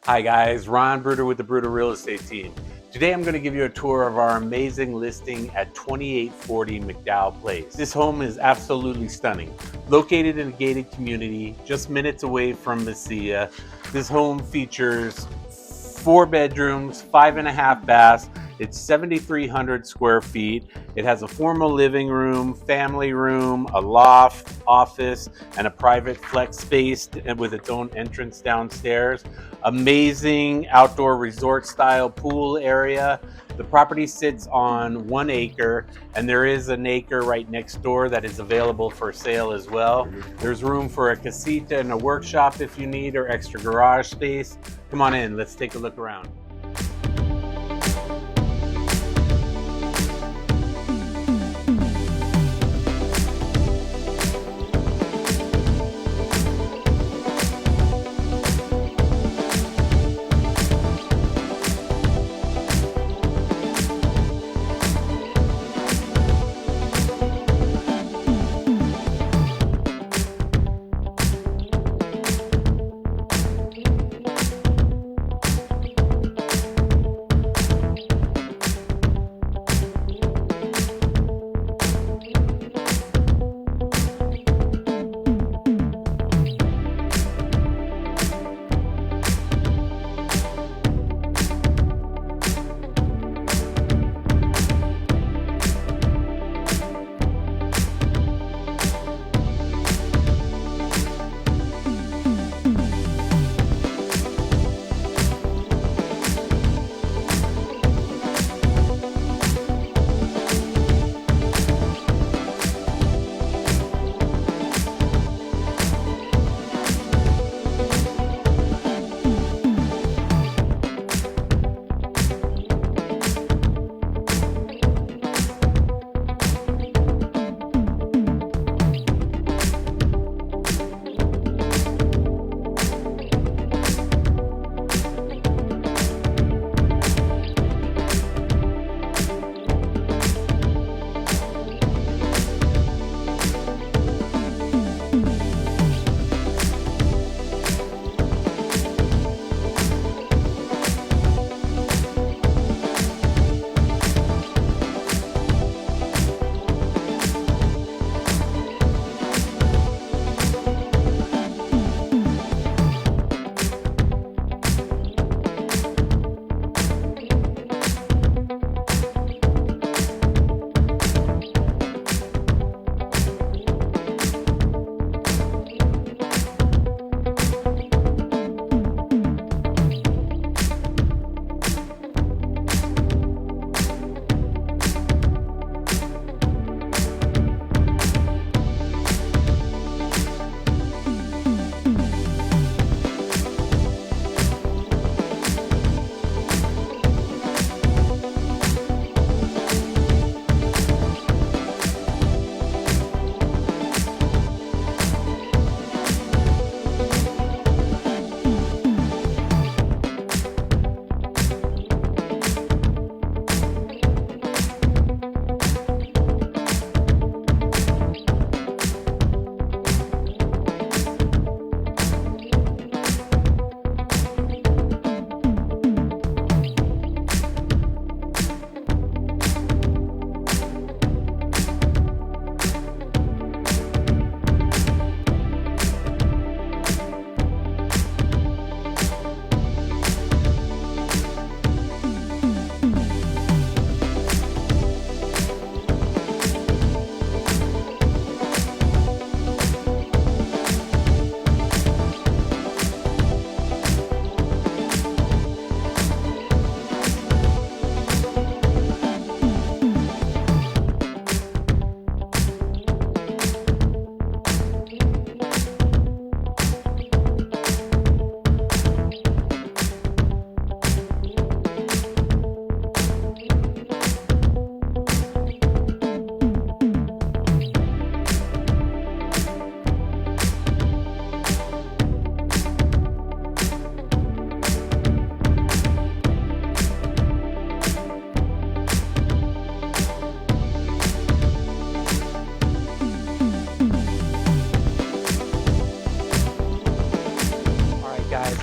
Hi guys, Ron Bruder with the Bruder Real Estate Team. Today I'm going to give you a tour of our amazing listing at 2840 Mcdowell Place. This home is absolutely stunning. Located in a gated community, just minutes away from Mesilla, this home features 4 bedrooms, 5.5 baths. It's 7,300 square feet. It has a formal living room, family room, a loft, office, and a private flex space with its own entrance downstairs. Amazing outdoor resort style pool area. The property sits on 1 acre, and there is an acre right next door that is available for sale as well. There's room for a casita and a workshop if you need, or extra garage space. Come on in, let's take a look around.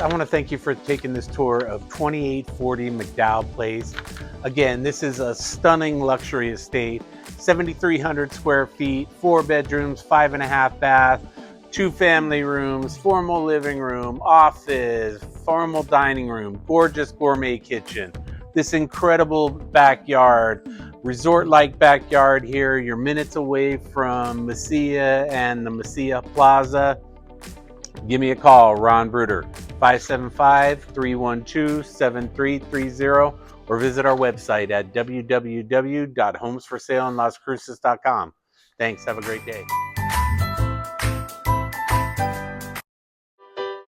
I want to thank you for taking this tour of 2840 Mcdowell Place. Again, this is a stunning luxury estate, 7,300 square feet, 4 bedrooms, 5.5 bath, 2 family rooms, formal living room, office, formal dining room, gorgeous gourmet kitchen. This incredible backyard, resort-like backyard here. You're minutes away from Mesilla and the Mesilla Plaza. Give me a call, Ron Bruder, 575-312-7330, or visit our website at www.homesforsaleandlascruces.com. Thanks. Have a great day.